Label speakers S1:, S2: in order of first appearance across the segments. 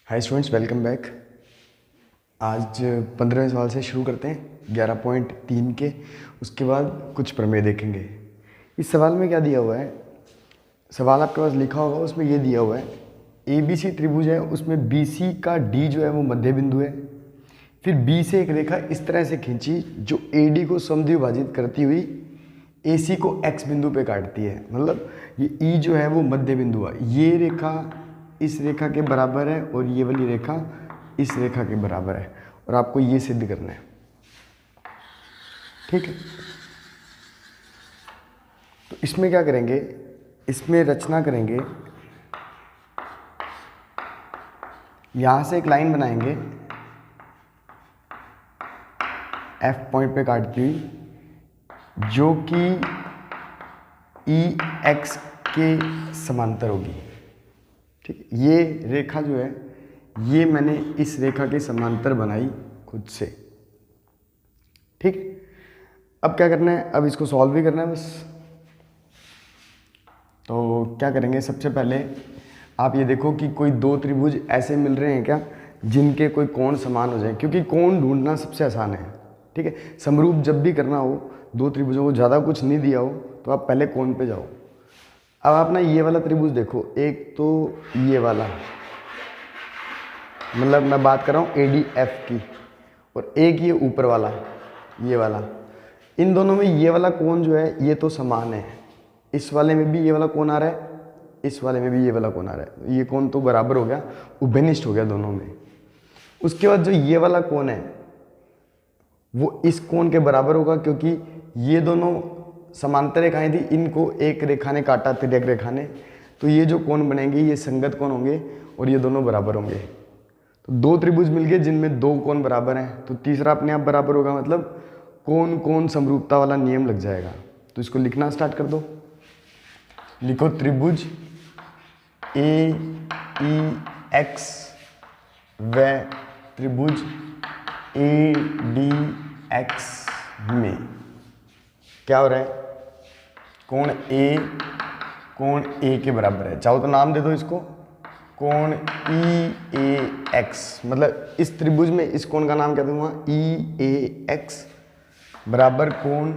S1: Hi students, welcome back. आज 15वें सवाल से शुरू करते हैं 11.3 के। उसके बाद कुछ प्रमेय देखेंगे। इस सवाल में क्या दिया हुआ है, सवाल आपके पास लिखा होगा, उसमें ये दिया हुआ है ABC त्रिभुज है, उसमें BC का D जो है वो मध्य बिंदु है। फिर B से एक रेखा इस तरह से खींची जो AD को समद्विभाजित करती हुई AC को X बिंदु पे काटती है। मतलब ये E जो है वो मध्य बिंदु है, ये रेखा इस रेखा के बराबर है और ये वाली रेखा इस रेखा के बराबर है, और आपको ये सिद्ध करना है। ठीक है, तो इसमें क्या करेंगे, इसमें रचना करेंगे। यहां से एक लाइन बनाएंगे F पॉइंट पे काटती हुई, जो कि EX के समांतर होगी। ठीक, ये रेखा जो है ये मैंने इस रेखा के समांतर बनाई खुद से। ठीक, अब क्या करना है, अब इसको सॉल्व भी करना है बस। तो क्या करेंगे, सबसे पहले आप ये देखो कि कोई दो त्रिभुज ऐसे मिल रहे हैं क्या जिनके कोई कोण समान हो जाए, क्योंकि कोण ढूंढना सबसे आसान है। ठीक है, समरूप जब भी करना हो, दो त्रिभुजों को ज़्यादा कुछ नहीं दिया हो तो आप पहले कोण पे जाओ। अब आप ना ये वाला त्रिभुज देखो, एक तो ये वाला, मतलब मैं बात कर रहा हूँ ADF की, और एक ये ऊपर वाला ये वाला। इन दोनों में ये वाला कोण जो है ये तो समान है, इस वाले में भी ये वाला कोण आ रहा है, इस वाले में भी ये वाला कोण आ रहा है, ये कोण तो बराबर हो गया, उभयनिष्ठ हो गया दोनों में। उसके बाद जो ये वाला कोण है वो इस कोण के बराबर होगा, क्योंकि ये दोनों समांतर रेखाएं थी, इनको एक रेखा ने काटा तिर्यक रेखा ने, तो ये जो कोण बनेंगे ये संगत कोण होंगे और ये दोनों बराबर होंगे। तो दो त्रिभुज मिल गए जिनमें दो कोण बराबर हैं, तो तीसरा अपने आप बराबर होगा, मतलब कोण कोण समरूपता वाला नियम लग जाएगा। तो इसको लिखना स्टार्ट कर दो। लिखो त्रिभुज AEX व त्रिभुज ADX में क्या हो रहा है, कोण A के बराबर है। चाहो तो नाम दे दो इसको, कोण EAX, मतलब इस त्रिभुज में इस कोण का नाम क्या दूंगा, EAX बराबर कोण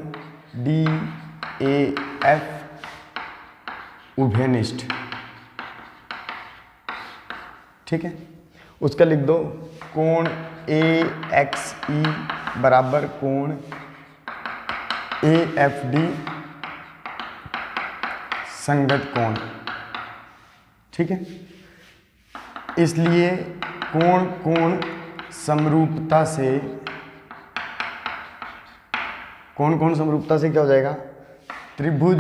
S1: DAF उभयनिष्ठ। ठीक है, उसका लिख दो कोण AXE बराबर कोण AFD संगत कोण। ठीक है, इसलिए कोण कोण समरूपता से, कोण कोण समरूपता से क्या हो जाएगा, त्रिभुज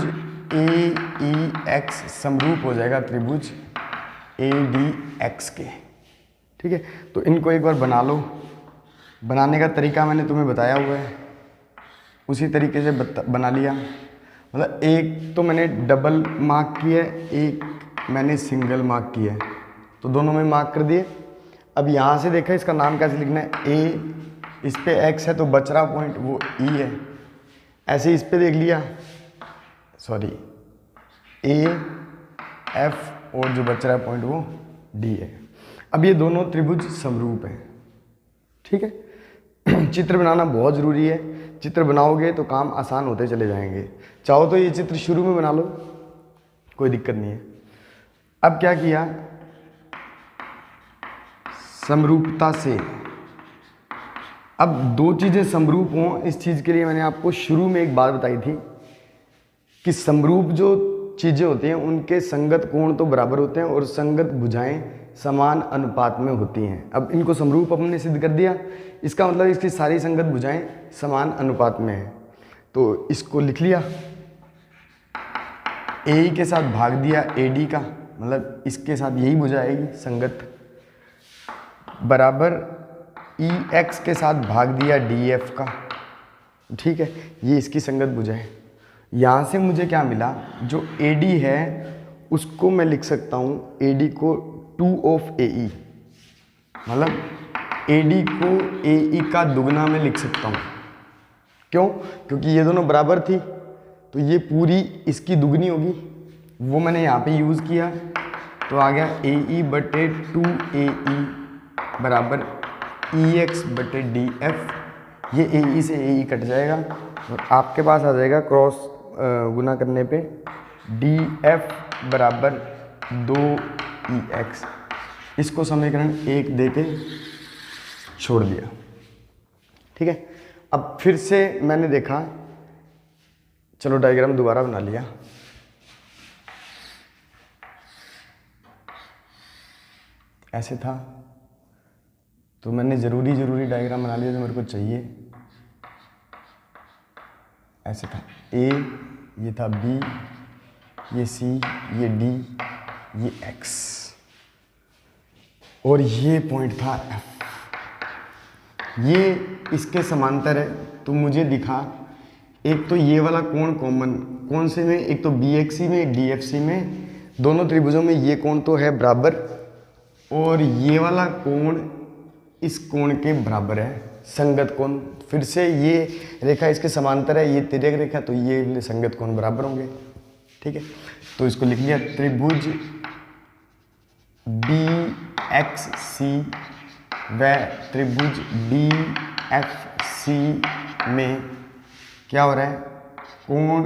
S1: AEX समरूप हो जाएगा त्रिभुज ADX के। ठीक है, तो इनको एक बार बना लो। बनाने का तरीका मैंने तुम्हें बताया हुआ है, उसी तरीके से बना लिया। मतलब एक तो मैंने डबल मार्क किया है, एक मैंने सिंगल मार्क किया है, तो दोनों में मार्क कर दिए। अब यहाँ से देखा इसका नाम कैसे लिखना है, A, इस पे X है तो बच रहा पॉइंट वो E है, ऐसे इस पे देख लिया, सॉरी AF, और जो बच रहा पॉइंट वो D है। अब ये दोनों त्रिभुज समरूप हैं। ठीक है, चित्र बनाना बहुत ज़रूरी है, चित्र बनाओगे तो काम आसान होते चले जाएंगे। चाहो तो ये चित्र शुरू में बना लो, कोई दिक्कत नहीं है। अब क्या किया, समरूपता से, अब दो चीज़ें समरूप हों, इस चीज़ के लिए मैंने आपको शुरू में एक बात बताई थी कि समरूप जो चीज़ें होती हैं उनके संगत कोण तो बराबर होते हैं और संगत भुजाएं समान अनुपात में होती हैं। अब इनको समरूप हमने सिद्ध कर दिया, इसका मतलब इसकी सारी संगत भुजाएं समान अनुपात में हैं। तो इसको लिख लिया, AE के साथ भाग दिया AD का, मतलब इसके साथ यही भुजा आएगी संगत, बराबर EX के साथ भाग दिया DF का। ठीक है, ये इसकी संगत भुजा है। यहाँ से मुझे क्या मिला, जो AD है उसको मैं लिख सकता हूँ, AD को 2 of AE, मतलब AD को AE का दुगना में लिख सकता हूँ। क्यों, क्योंकि ये दोनों बराबर थी, तो ये पूरी इसकी दुगनी होगी, वो मैंने यहाँ पे यूज़ किया, तो आ गया AE/2 AE बराबर ई एक्स बटे डी एफ, ये ए ई से ए ई कट जाएगा और आपके पास आ जाएगा क्रॉस गुना करने पे डी एफ बराबर 2EX। इसको समीकरण 1 दे के छोड़ दिया। ठीक है, अब फिर से मैंने देखा, चलो डायग्राम दोबारा बना लिया। ऐसे था तो मैंने ज़रूरी डायग्राम बना लिया जो मेरे को चाहिए। ऐसे था ए, ये था बी, ये सी, ये डी, ये एक्स और ये पॉइंट था एफ। ये इसके समांतर है तो मुझे दिखा एक तो ये वाला कोण कॉमन, कौन से में, एक तो बी एक्स सी में, डी एफ सी में, दोनों त्रिभुजों में ये कोण तो है बराबर और ये वाला कोण इस कोण के बराबर है, संगत कोण। फिर से ये रेखा इसके समांतर है, ये तिर्यक रेखा, तो ये संगत कोण बराबर होंगे। ठीक है, तो इसको लिख लिया त्रिभुज बी एक्स सी व त्रिभुज डी एफ सी में क्या हो रहा है, कोण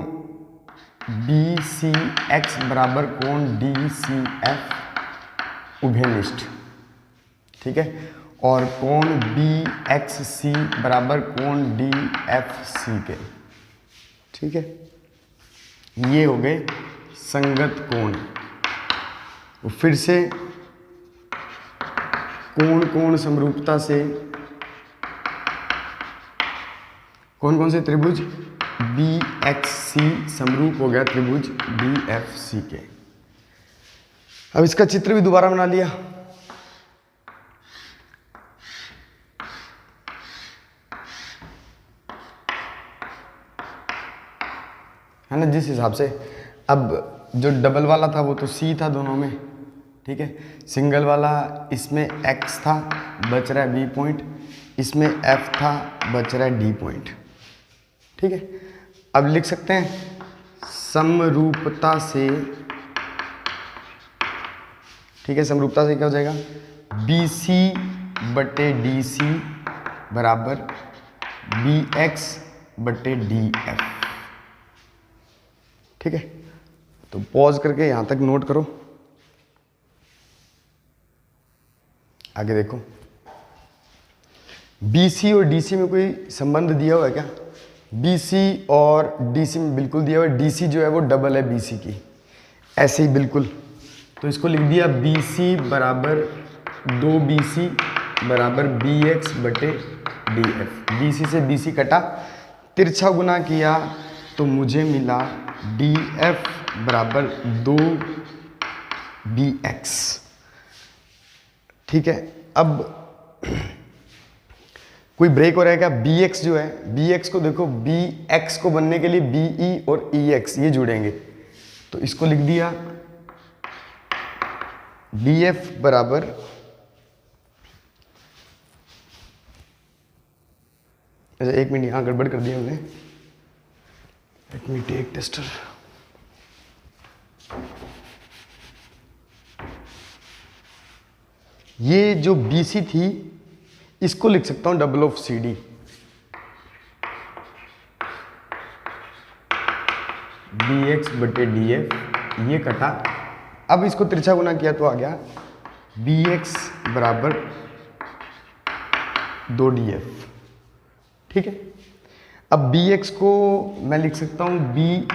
S1: बी सी एक्स बराबर कोण डी सी एफ उभयनिष्ठ। ठीक है, और कोण बी एक्स सी बराबर कोण डी एफ सी के। ठीक है, ये हो गए संगत कोण। तो फिर से कोण कोण समरूपता से कौन कौन से त्रिभुज बी एक्स सी समरूप हो गया त्रिभुज डी एफ सी के। अब इसका चित्र भी दोबारा बना लिया। है ना, जिस हिसाब से अब जो डबल वाला था वो तो सी था दोनों में। ठीक है, सिंगल वाला इसमें एक्स था, बच रहा है बी पॉइंट, इसमें एफ था, बच रहा है डी पॉइंट। ठीक है, अब लिख सकते हैं समरूपता से। ठीक है, समरूपता से क्या हो जाएगा, बी सी बटे डी सी बराबर बी एक्स बटे डी एफ। ठीक है, तो पॉज करके यहां तक नोट करो, आगे देखो। BC और DC में कोई संबंध दिया हुआ है क्या? BC और DC में बिल्कुल दिया हुआ है। DC जो है वो डबल है BC की, ऐसे ही बिल्कुल। तो इसको लिख दिया BC बराबर 2BC बराबर BX बटे DF। BC से BC कटा, तिरछा गुना किया तो मुझे मिला DF बराबर 2BX। ठीक है, अब कोई ब्रेक हो रहा है क्या? BX जो है, BX को देखो, BX को बनने के लिए BE और EX ये जुड़ेंगे, तो इसको लिख दिया DF बराबर अच्छा, एक मिनट यहाँ गड़बड़ कर दिया हमने। Let me take tester. ये जो BC थी इसको लिख सकता हूं डबल ऑफ CD। DX बटे DF ये कटा, अब इसको तिरछा गुना किया तो आ गया BX बराबर 2DF। ठीक है, अब BX को मैं लिख सकता हूं BE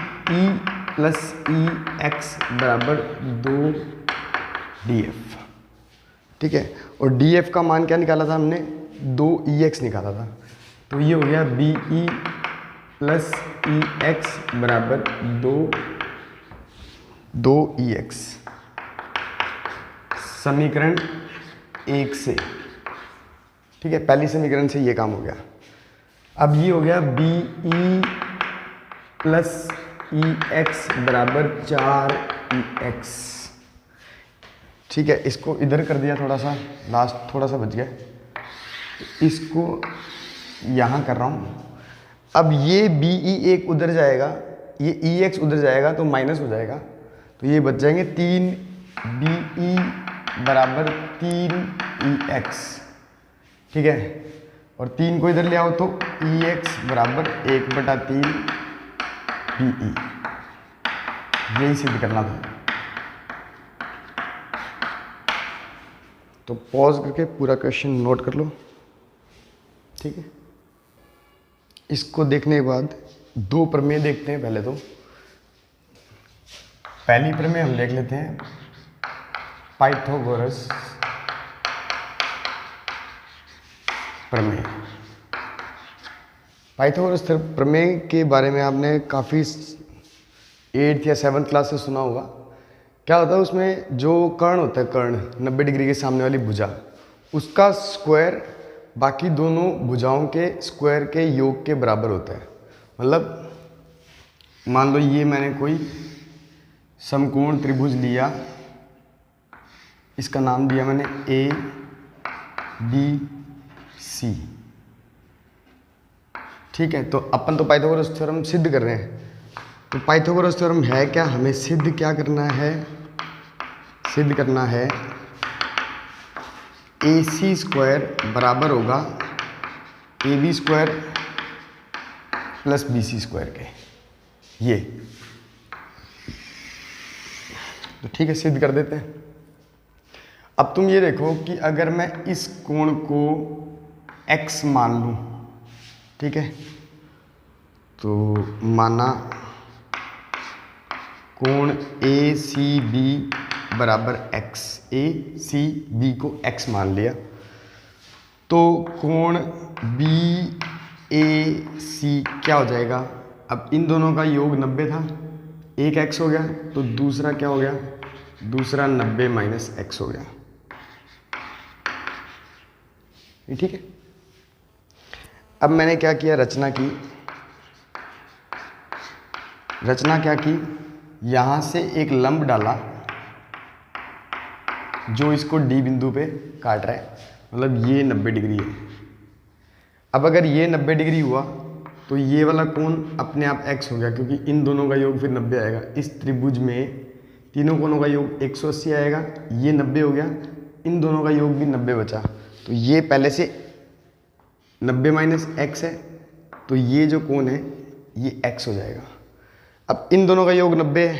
S1: प्लस EX बराबर 2DF। ठीक है, और DF का मान क्या निकाला था हमने? 2EX निकाला था, तो ये हो गया BE प्लस EX बराबर 2EX। समीकरण 1 से। ठीक है, पहली समीकरण से ये काम हो गया। अब ये हो गया BE प्लस EX बराबर 4EX। ठीक है, इसको इधर कर दिया, थोड़ा सा लास्ट थोड़ा सा बच गया, इसको यहाँ कर रहा हूँ। अब ये BE एक उधर जाएगा, ये EX उधर जाएगा तो माइनस हो जाएगा, तो ये बच जाएंगे 3BE बराबर 3EX। ठीक है, और 3 को इधर ले आओ तो EX बराबर 1/3 PE, यही सिद्ध करना था। तो पॉज करके पूरा क्वेश्चन नोट कर लो, ठीक है। इसको देखने के बाद 2 प्रमेय देखते हैं। पहले तो पहली प्रमेय हम देख लेते हैं, पाइथागोरस प्रमेय। पाइथागोरस प्रमेय के बारे में आपने काफ़ी 8th या 7th क्लास से सुना होगा। क्या होता है उसमें, जो कर्ण होता है, कर्ण 90 डिग्री के सामने वाली भुजा, उसका स्क्वायर बाकी दोनों भुजाओं के स्क्वायर के योग के बराबर होता है। मतलब मान लो ये मैंने कोई समकोण त्रिभुज लिया, इसका नाम दिया मैंने ABC, ठीक है। तो अपन तो पाइथागोरस थ्योरम सिद्ध कर रहे हैं। तो पाइथागोरस थ्योरम है क्या, हमें सिद्ध क्या करना है, सिद्ध करना है AC स्क्वायर बराबर होगा AB square plus BC square के, ये तो ठीक है, सिद्ध कर देते हैं। अब तुम ये देखो कि अगर मैं इस कोण को x मान लूं, ठीक है, तो माना कोण ACB बराबर x, ACB को x मान लिया, तो कोण BAC क्या हो जाएगा। अब इन दोनों का योग 90 था, एक x हो गया, तो दूसरा क्या हो गया, दूसरा 90 माइनस x हो गया, ये ठीक है। अब मैंने क्या किया, रचना की, रचना क्या की, यहां से एक लंब डाला जो इसको D बिंदु पे काट रहा है, मतलब ये 90 डिग्री है। अब अगर ये 90 डिग्री हुआ तो ये वाला कोण अपने आप x हो गया, क्योंकि इन दोनों का योग फिर 90 आएगा। इस त्रिभुज में तीनों कोणों का योग 180 आएगा, ये 90 हो गया, इन दोनों का योग भी 90 बचा, तो ये पहले से 90 माइनस x है, तो ये जो कोण है ये x हो जाएगा। अब इन दोनों का योग 90 है,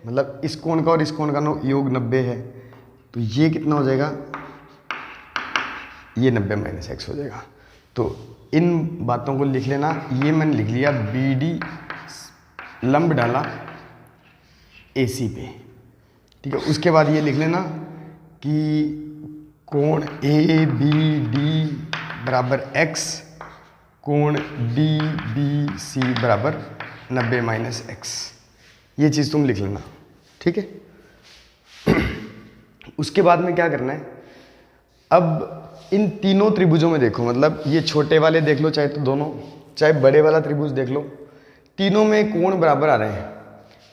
S1: मतलब इस कोण का और इस कोण का योग 90 है, तो ये कितना हो जाएगा, ये 90 माइनस x हो जाएगा। तो इन बातों को लिख लेना, ये मैंने लिख लिया, BD लंब डाला AC पे, ठीक है। उसके बाद ये लिख लेना कि कोण ABD बराबर x, कोण DBC बराबर 90 माइनस x, ये चीज़ तुम लिख लेना, ठीक है। उसके बाद में क्या करना है, अब इन तीनों त्रिभुजों में देखो, मतलब ये छोटे वाले देख लो चाहे तो दोनों, चाहे बड़े वाला त्रिभुज देख लो, तीनों में कोण बराबर आ रहे हैं।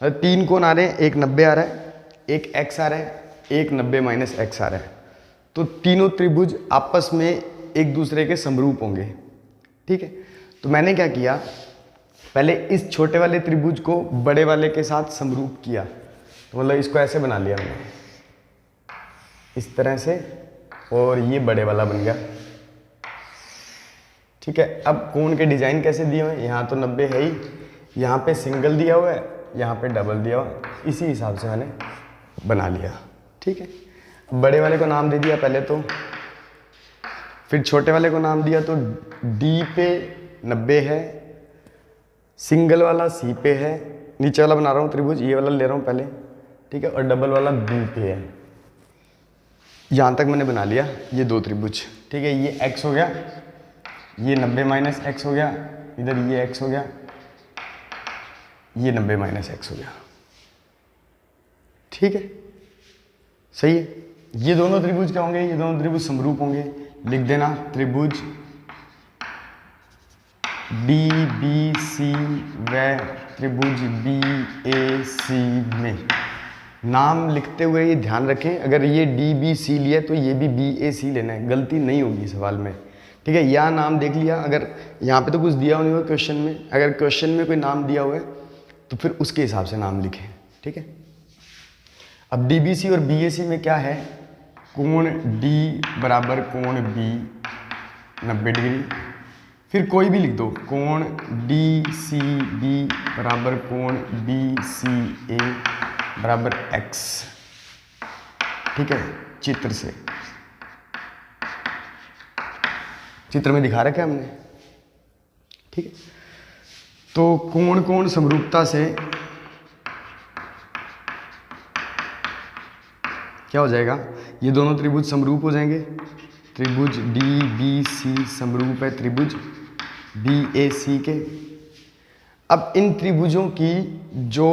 S1: मतलब 3 कोण आ रहे हैं, एक 90 आ रहा है, एक x आ रहा है, एक 90 माइनस x आ रहा है, तो तीनों त्रिभुज आपस में एक दूसरे के समरूप होंगे, ठीक है। तो मैंने क्या किया, पहले इस छोटे वाले त्रिभुज को बड़े वाले के साथ समरूप किया, तो मतलब इसको ऐसे बना लिया मैंने, इस तरह से, और ये बड़े वाला बन गया, ठीक है। अब कोण के डिजाइन कैसे दिए हुए हैं, यहाँ तो 90 है ही, यहाँ पे सिंगल दिया हुआ है, यहाँ पे डबल दिया हुआ है, इसी हिसाब से मैंने बना लिया, ठीक है। बड़े वाले को नाम दे दिया पहले तो, फिर छोटे वाले को नाम दिया, तो D पे 90 है, सिंगल वाला C पे है, नीचे वाला बना रहा हूँ त्रिभुज, ये वाला ले रहा हूँ पहले, ठीक है, और डबल वाला B पे है। यहाँ तक मैंने बना लिया ये 2 त्रिभुज, ठीक है। ये x हो गया, ये 90 माइनस x हो गया, इधर ये x हो गया, ये 90 माइनस x हो गया, ठीक है, सही है। ये दोनों त्रिभुज क्या होंगे, ये दोनों त्रिभुज समरूप होंगे, लिख देना त्रिभुज DBC व त्रिभुज BAC में। नाम लिखते हुए ये ध्यान रखें, अगर ये DBC लिया तो ये भी BAC लेना है, गलती नहीं होगी सवाल में, ठीक है। या नाम देख लिया, अगर यहाँ पे तो कुछ दिया नहीं हुआ क्वेश्चन में, अगर क्वेश्चन में कोई नाम दिया हुआ है तो फिर उसके हिसाब से नाम लिखें, ठीक है। अब DBC और BAC में क्या है, कोण D बराबर कोण B 90 डिग्री। फिर कोई भी लिख दो, कोण डी सी बी बराबर कोण बी सी ए बराबर एक्स। ठीक है, चित्र से, चित्र में दिखा रखा है हमने। ठीक है, तो कोण कोण समरूपता से क्या हो जाएगा, ये दोनों त्रिभुज समरूप हो जाएंगे। त्रिभुज डी बी सी समरूप है त्रिभुज बी ए सी के। अब इन त्रिभुजों की जो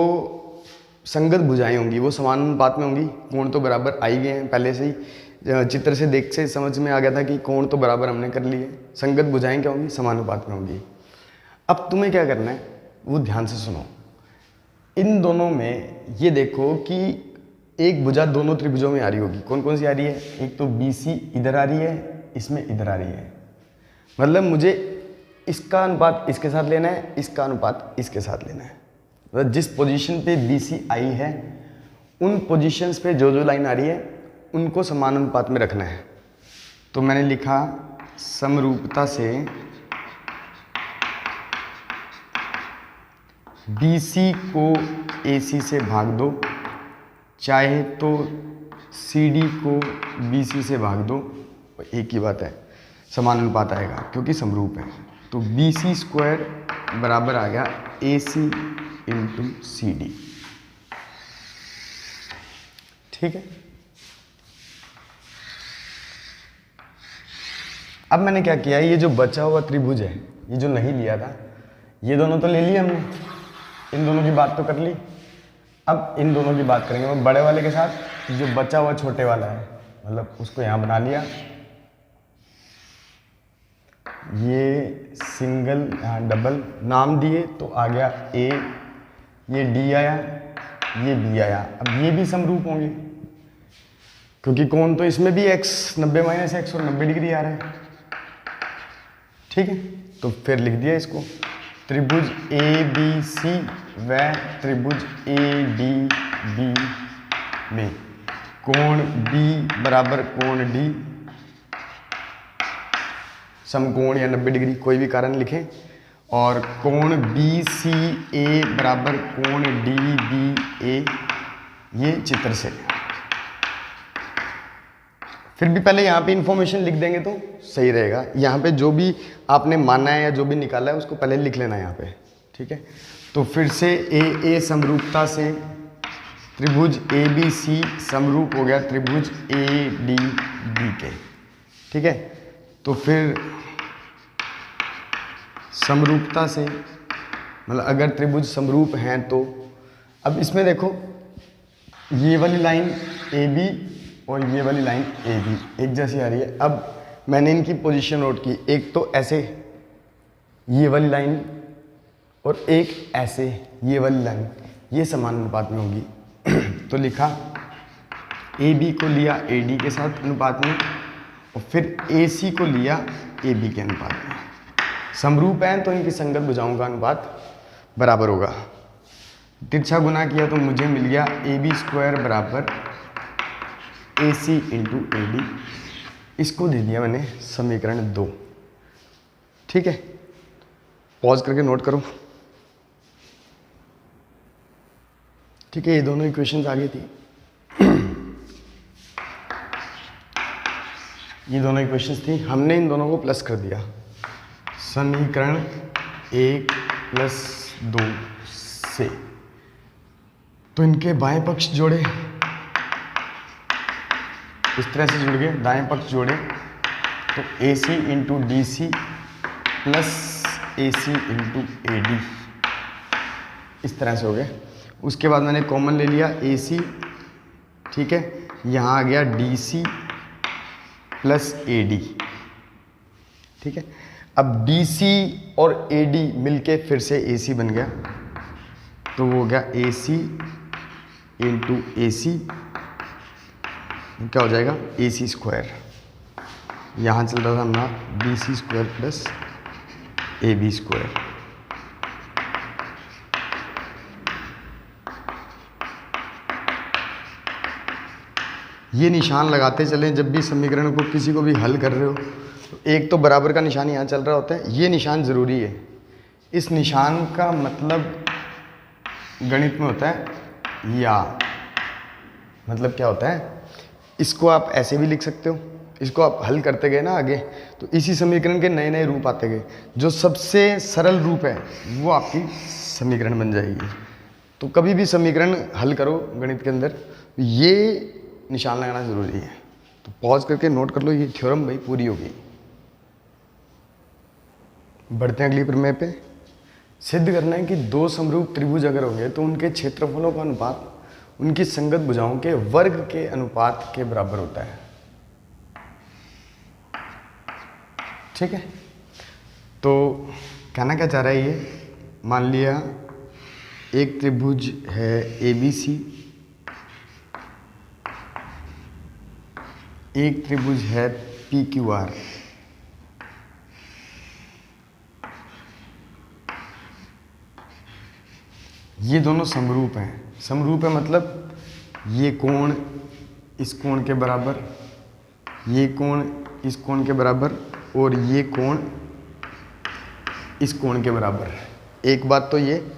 S1: संगत भुजाएं होंगी वो समान अनुपात में होंगी। कोण तो बराबर आ ही गए हैं, पहले से ही चित्र से देख से समझ में आ गया था कि कोण तो बराबर हमने कर लिए। संगत भुजाएं क्या होंगी, समानुपात में होंगी। अब तुम्हें क्या करना है वो ध्यान से सुनो। इन दोनों में ये देखो कि एक भुजा दोनों त्रिभुजों में आ रही होगी। कौन कौन सी आ रही है, एक तो BC इधर आ रही है, इसमें इधर आ रही है। मतलब मुझे इसका अनुपात इसके साथ लेना है, इसका अनुपात इसके साथ लेना है। मतलब जिस पोजीशन पे BC आई है उन पोजीशंस पे जो जो लाइन आ रही है उनको समान अनुपात में रखना है। तो मैंने लिखा समरूपता से BC को AC से भाग दो, चाहे तो CD को BC से भाग दो, एक ही बात है, समान अनुपात आएगा क्योंकि समरूप है। तो BC स्क्वायर बराबर आ गया AC इंटू CD। ठीक है, अब मैंने क्या किया, ये जो बचा हुआ त्रिभुज है, ये जो नहीं लिया था, ये दोनों तो ले लिए हमने, इन दोनों की बात तो कर ली। अब इन दोनों की बात करेंगे, मैं बड़े वाले के साथ जो बचा हुआ छोटे वाला है, मतलब उसको यहाँ बना लिया। ये सिंगल, यहाँ डबल, नाम दिए तो आ गया A, ये D आया, ये B आया। अब ये भी समरूप होंगे क्योंकि कोण तो इसमें भी x 90 माइनस एक्स और 90 डिग्री आ रहा है। ठीक है, तो फिर लिख दिया इसको, त्रिभुज ABC व त्रिभुज ADB में कोण B बराबर कोण D, समकोण या 90 डिग्री कोई भी कारण लिखें, और कोण BCA बराबर कोण DBA, ये चित्र से। फिर भी पहले यहाँ पे इंफॉर्मेशन लिख देंगे तो सही रहेगा। यहाँ पे जो भी आपने माना है या जो भी निकाला है उसको पहले लिख लेना है यहाँ पे। ठीक है, तो फिर से AA समरूपता से त्रिभुज ABC समरूप हो गया त्रिभुज ADB के। ठीक है, तो फिर समरूपता से मतलब अगर त्रिभुज समरूप हैं तो अब इसमें देखो, ये वाली लाइन AB और ये वाली लाइन AB एक जैसी आ रही है। अब मैंने इनकी पोजीशन नोट की, एक तो ऐसे ये वाली लाइन और एक ऐसे ये वाली लाइन, ये समान अनुपात में होगी। तो लिखा AB को लिया AD के साथ अनुपात में और फिर AC को लिया AB के अनुपात में। समरूप हैं तो इनकी संगत भुजाओं का अनुपात बराबर होगा। तिरछा गुना किया तो मुझे मिल गया AB स्क्वायर बराबर AC इंटू AD। इसको दे दिया मैंने समीकरण 2। ठीक है, पॉज करके नोट करो। ठीक है, ये दोनों इक्वेशंस आ गई थी। ये दोनों इक्वेशंस थी, हमने इन दोनों को प्लस कर दिया। समीकरण 1 प्लस 2 से तो इनके बाएं पक्ष जोड़े, इस तरह से जुड़ गए, दाएं पक्ष जोड़े तो AC into DC plus AC into AD, इस तरह से हो गए। उसके बाद मैंने कॉमन ले लिया AC। ठीक है, यहाँ आ गया DC प्लस AD। ठीक है, अब DC और AD मिलके फिर से AC बन गया, तो वो हो गया AC इंटू AC, क्या हो जाएगा AC स्क्वायर। यहाँ चल रहा था हमारा BC square plus AB square. ये निशान लगाते चलें जब भी समीकरण को किसी को भी हल कर रहे हो तो एक तो बराबर का निशान यहाँ चल रहा होता है, ये निशान ज़रूरी है। इस निशान का मतलब गणित में होता है या, मतलब क्या होता है, इसको आप ऐसे भी लिख सकते हो, इसको आप हल करते गए ना आगे तो इसी समीकरण के नए नए रूप आते गए। जो सबसे सरल रूप है वो आपकी समीकरण बन जाएगी। तो कभी भी समीकरण हल करो गणित के अंदर, ये निशान लगाना ज़रूरी है। तो पॉज करके नोट कर लो, ये थ्योरम भाई पूरी हो गई। बढ़ते हैं अगली प्रमेय पे। सिद्ध करना है कि दो समरूप त्रिभुज अगर होंगे तो उनके क्षेत्रफलों का अनुपात उनकी संगत भुजाओं के वर्ग के अनुपात के बराबर होता है। ठीक है, तो कहना क्या चाह रहा है ये, मान लिया एक त्रिभुज है ABC, एक त्रिभुज है PQR, ये दोनों समरूप हैं। समरूप है मतलब ये कोण इस कोण के बराबर, ये कोण इस कोण के बराबर और ये कोण इस कोण के बराबर। एक बात तो ये,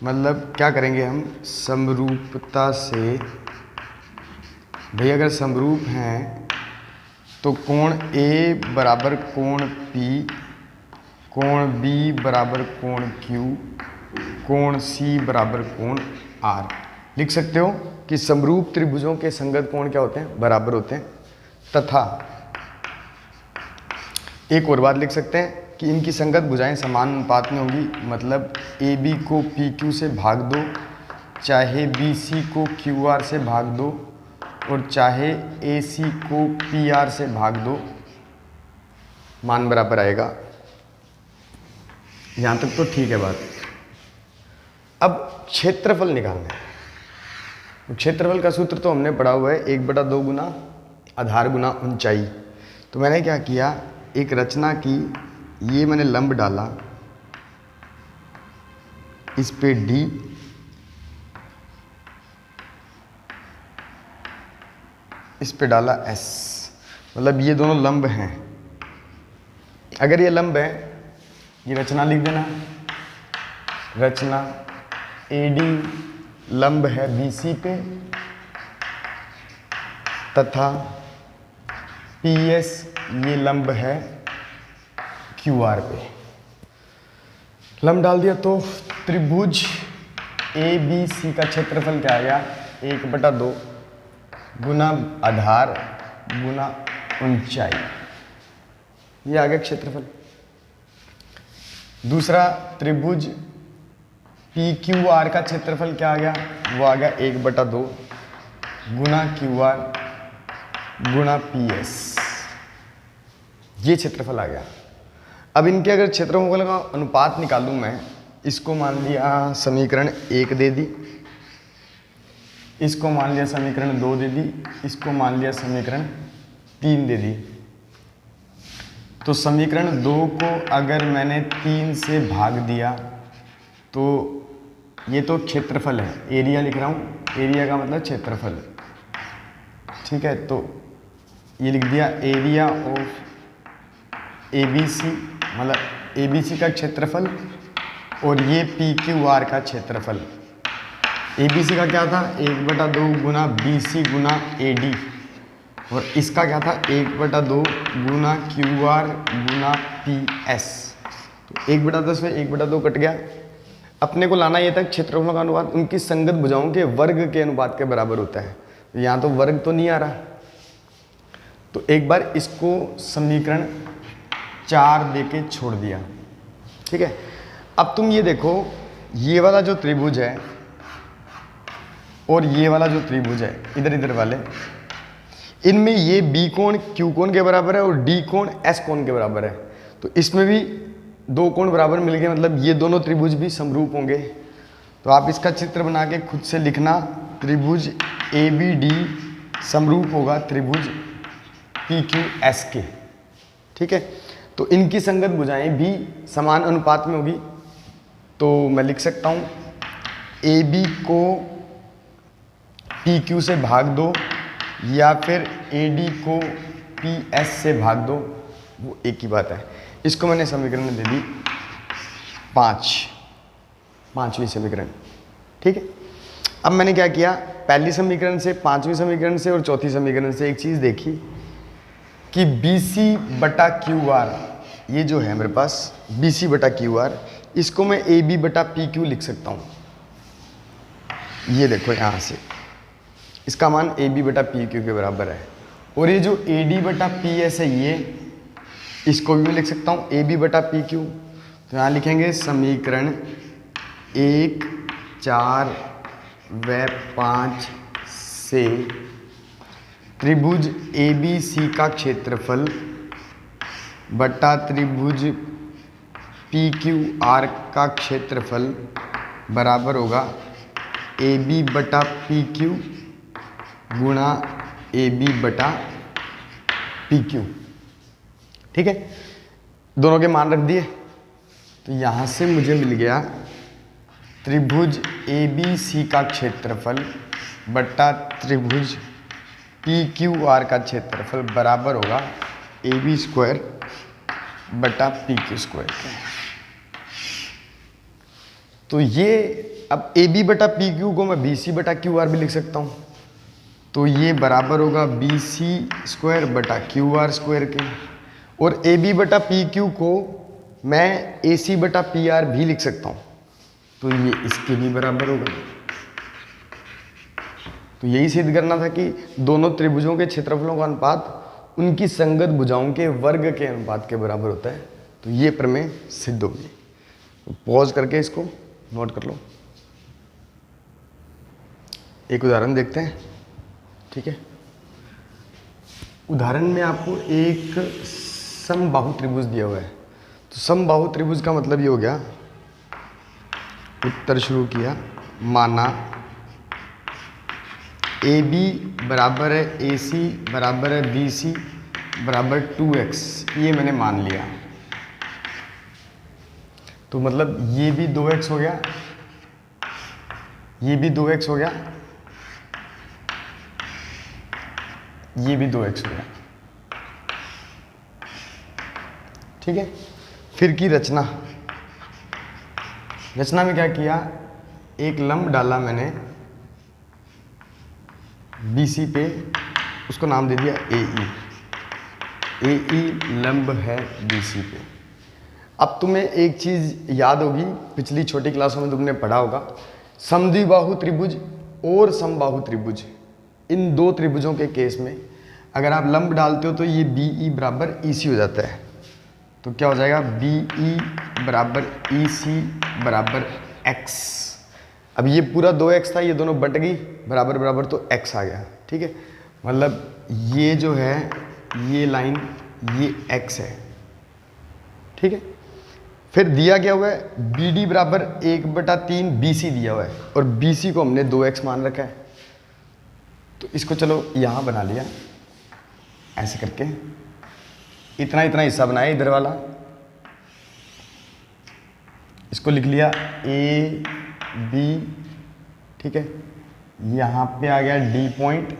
S1: मतलब क्या करेंगे हम, समरूपता से भाई अगर समरूप हैं तो कोण A बराबर कोण P, कोण B बराबर कोण Q, कोण C बराबर कोण R। लिख सकते हो कि समरूप त्रिभुजों के संगत कोण क्या होते हैं, बराबर होते हैं। तथा एक और बात लिख सकते हैं कि इनकी संगत भुजाएं समान अनुपात में होंगी, मतलब AB को PQ से भाग दो, चाहे BC को QR से भाग दो और चाहे AC को PR से भाग दो, मान बराबर आएगा। यहाँ तक तो ठीक है बात। अब क्षेत्रफल निकालना है। क्षेत्रफल का सूत्र तो हमने पढ़ा हुआ है 1/2 गुना आधार गुना ऊंचाई। तो मैंने क्या किया, एक रचना की, ये मैंने लंब डाला, इस पे D, इस पे डाला S, मतलब ये दोनों लंब हैं। अगर ये लंब है, ये रचना लिख देना, रचना AD लंब है BC पे तथा PS ये लंब है QR पे। लंब डाल दिया तो त्रिभुज ABC का क्षेत्रफल क्या आ गया, 1/2 गुना आधार गुना ऊंचाई, ये आ गया क्षेत्रफल। दूसरा त्रिभुज PQR का क्षेत्रफल क्या आ गया, वो आ गया 1/2 गुना QR गुना PS, ये क्षेत्रफल आ गया। अब इनके अगर क्षेत्रफल का अनुपात निकालूं मैं, इसको मान लिया समीकरण 1 दे दी, इसको मान लिया समीकरण 2 दे दी, इसको मान लिया समीकरण 3 दे दी। तो समीकरण 2 को अगर मैंने 3 से भाग दिया तो ये तो क्षेत्रफल है, एरिया लिख रहा हूँ, एरिया का मतलब क्षेत्रफल। ठीक है, तो ये लिख दिया एरिया ऑफ ABC, मतलब ABC का क्षेत्रफल और ये PQR का क्षेत्रफल। ABC का क्या था, 1/2 गुना BC गुना AD, और इसका क्या था 1/2 गुना QR गुना PS। तो 1/10 में 1/2 कट गया। अपने को लाना ये था क्षेत्रफलों का अनुपात उनकी संगत भुजाओं के वर्ग के अनुपात के बराबर होता है। यहाँ तो वर्ग तो नहीं आ रहा, तो एक बार इसको समीकरण 4 देके छोड़ दिया। ठीक है, अब तुम ये देखो, ये वाला जो त्रिभुज है और ये वाला जो त्रिभुज है, इधर इधर वाले, इनमें ये B कोण Q कोण के बराबर है और D कोण S कोण के बराबर है। तो इसमें भी दो कोण बराबर मिल गए, मतलब ये दोनों त्रिभुज भी समरूप होंगे। तो आप इसका चित्र बना के खुद से लिखना, त्रिभुज ABD समरूप होगा त्रिभुज PQS के। ठीक है, तो इनकी संगत भुजाएं भी समान अनुपात में होगी। तो मैं लिख सकता हूँ AB को PQ से भाग दो या फिर AD को PS से भाग दो। वो एक ही बात है। इसको मैंने समीकरण दे दी 5वीं समीकरण, ठीक है। अब मैंने क्या किया, पहली समीकरण से, 5वीं समीकरण से और चौथी समीकरण से एक चीज़ देखी कि BC बटा QR, ये जो है मेरे पास BC बटा QR, इसको मैं AB बटा PQ लिख सकता हूँ। ये देखो यहाँ से इसका मान AB बटा PQ के बराबर है। और ये जो AD बटा PS है, ये इसको भी मैं लिख सकता हूँ AB बटा PQ। तो यहाँ लिखेंगे समीकरण 1, 4 व 5 से त्रिभुज ABC का क्षेत्रफल बटा त्रिभुज PQR का क्षेत्रफल बराबर होगा AB बटा PQ गुणा AB बटा PQ, ठीक है। दोनों के मान रख दिए, तो यहाँ से मुझे मिल गया त्रिभुज ABC का क्षेत्रफल बटा त्रिभुज PQR का क्षेत्रफल बराबर होगा AB स्क्वायर बटा PQ स्क्वायर के। तो ये अब AB बटा PQ को मैं BC बटा QR भी लिख सकता हूँ। तो ये बराबर होगा BC स्क्वायर बटा QR स्क्वायर के। और AB बटा PQ को मैं AC बटा PR भी लिख सकता हूँ, तो ये इसके भी बराबर होगा। तो यही सिद्ध करना था कि दोनों त्रिभुजों के क्षेत्रफलों का अनुपात उनकी संगत भुजाओं के वर्ग के अनुपात के बराबर होता है। तो ये प्रमेय सिद्ध होगी। तो पॉज करके इसको नोट कर लो। एक उदाहरण देखते हैं, ठीक है। उदाहरण में आपको एक समबाहु त्रिभुज दिया हुआ है। तो समबाहु त्रिभुज का मतलब ये हो गया, उत्तर शुरू किया, माना AB बराबर है AC बराबर है BC बराबर 2x, ये मैंने मान लिया। तो मतलब ये भी 2x हो गया, ये भी 2x हो गया, ये भी 2x हो गया, ठीक है। फिर की रचना में क्या किया, एक लंब डाला मैंने BC पे, उसको नाम दे दिया AE लंब है BC पे। अब तुम्हें एक चीज़ याद होगी, पिछली छोटी क्लासों में तुमने पढ़ा होगा, समद्विबाहु त्रिभुज और समबाहु त्रिभुज, इन दो त्रिभुजों के केस में अगर आप लंब डालते हो तो ये BE बराबर EC हो जाता है। तो क्या हो जाएगा, BE बराबर EC बराबर x। अब ये पूरा 2x था, ये दोनों बट गई बराबर बराबर, तो x आ गया, ठीक है। मतलब ये जो है, ये लाइन, ये x है, ठीक है। फिर दिया गया हुआ है BD बराबर 1/3 BC दिया हुआ है, और BC को हमने 2x मान रखा है। तो इसको चलो यहाँ बना लिया, ऐसे करके इतना इतना हिस्सा बनाया इधर वाला, इसको लिख लिया AB, ठीक है। यहाँ पे आ गया D पॉइंट,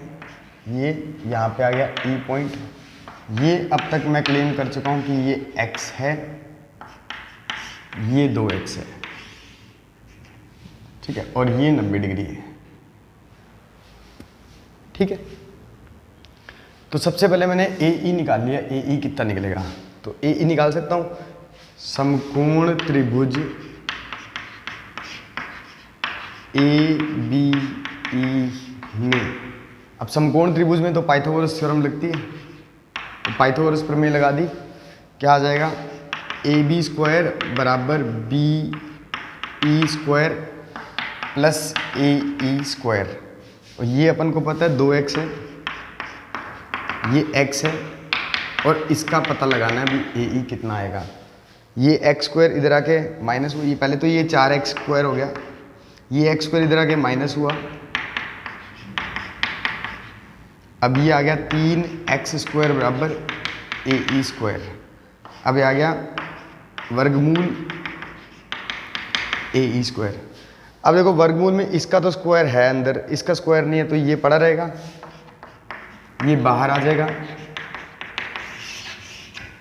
S1: ये यहाँ पे आ गया E पॉइंट। ये अब तक मैं क्लेम कर चुका हूँ कि ये x है, ये 2x है, ठीक है, और ये 90 डिग्री है, ठीक है। तो सबसे पहले मैंने AE निकाल लिया, AE कितना निकलेगा, तो AE निकाल सकता हूँ, समकोण त्रिभुज ABE में, अब समकोण त्रिभुज में तो पाइथागोरस थ्योरम लगती है, तो पाइथागोरस प्रमेय लगा दी। क्या आ जाएगा, AB स्क्वायर बराबर BE square plus AE square, और ये अपन को पता है 2x है, ये x है, और इसका पता लगाना है भी AE कितना आएगा। ये x स्क्वायर इधर आके माइनस हुई, पहले तो ये 4x स्क्वायर हो गया, ये x स्क्वायर इधर आके माइनस हुआ, अब ये आ गया 3x स्क्वायर बराबर AE स्क्वायर। अब ये आ गया वर्गमूल AE स्क्वायर। अब देखो वर्गमूल में इसका तो स्क्वायर है अंदर, इसका स्क्वायर नहीं है, तो ये पड़ा रहेगा, ये बाहर आ जाएगा,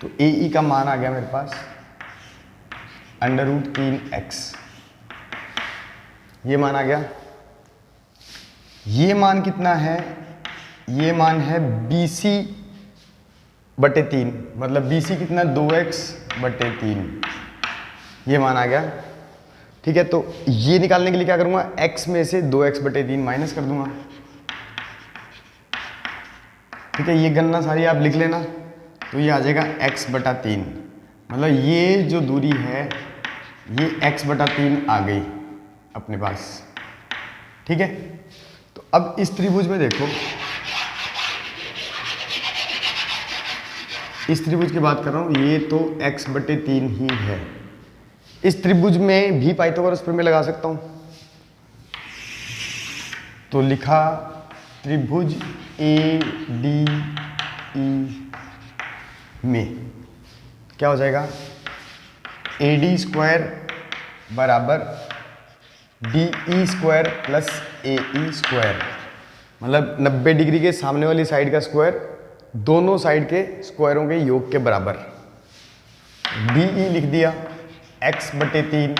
S1: तो ए ई का मान आ गया मेरे पास √3x, ये मान आ गया। ये मान कितना है, ये मान है BC/3, मतलब BC कितना 2x/3, ये मान आ गया। ठीक है, तो ये निकालने के लिए क्या करूंगा, x में से 2x/3 माइनस कर दूंगा। ठीक है, ये गणना सारी आप लिख लेना, तो ये आ जाएगा x/3, मतलब ये जो दूरी है ये x/3 आ गई अपने पास। ठीक है, तो अब इस त्रिभुज में देखो, इस त्रिभुज की बात कर रहा हूं, ये तो x/3 ही है। इस त्रिभुज में भी पाइथागोरस प्रमेय लगा सकता हूं, तो लिखा त्रिभुज ADE में क्या हो जाएगा, AD² बराबर DE² प्लस AE², मतलब 90 डिग्री के सामने वाली साइड का स्क्वायर दोनों साइड के स्क्वायरों के योग के बराबर। DE लिख दिया x/3,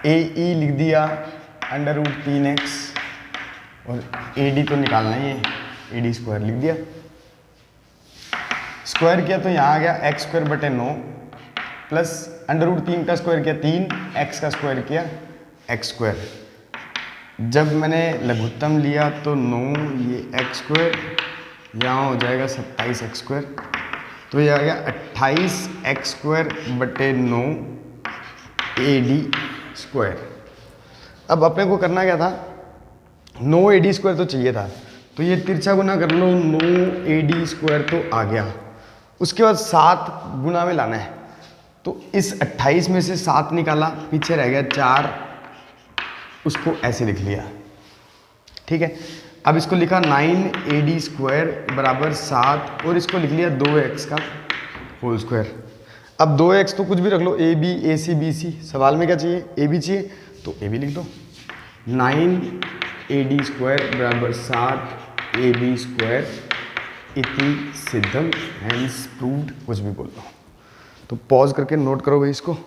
S1: AE लिख दिया √3x, और AD तो निकालना ही है, AD² लिख दिया। स्क्वायर किया तो यहाँ आ गया x²/9 प्लस √3 का स्क्वायर किया 3, x का स्क्वायर किया x²। जब मैंने लघुत्तम लिया तो 9, ये x², यहाँ हो जाएगा 27x², तो ये आ गया 28x²/9 AD²। अब अपने को करना क्या था, 9 AD² तो चाहिए था, तो ये तिरछा गुना कर लो, 9 AD² तो आ गया। उसके बाद 7 गुना में लाना है, तो इस 28 में से 7 निकाला, पीछे रह गया 4, उसको ऐसे लिख लिया। ठीक है, अब इसको लिखा 9 AD² बराबर 7, और इसको लिख लिया 2x का होल स्क्वायर। अब 2x तो कुछ भी रख लो, AB AC BC, सवाल में क्या चाहिए, AB चाहिए, तो AB लिख दो। 9 AD² बराबर 7 AB² इति सिद्धम, हैंस प्रूव्ड, कुछ भी बोल लो। तो पॉज करके नोट करो भाई इसको।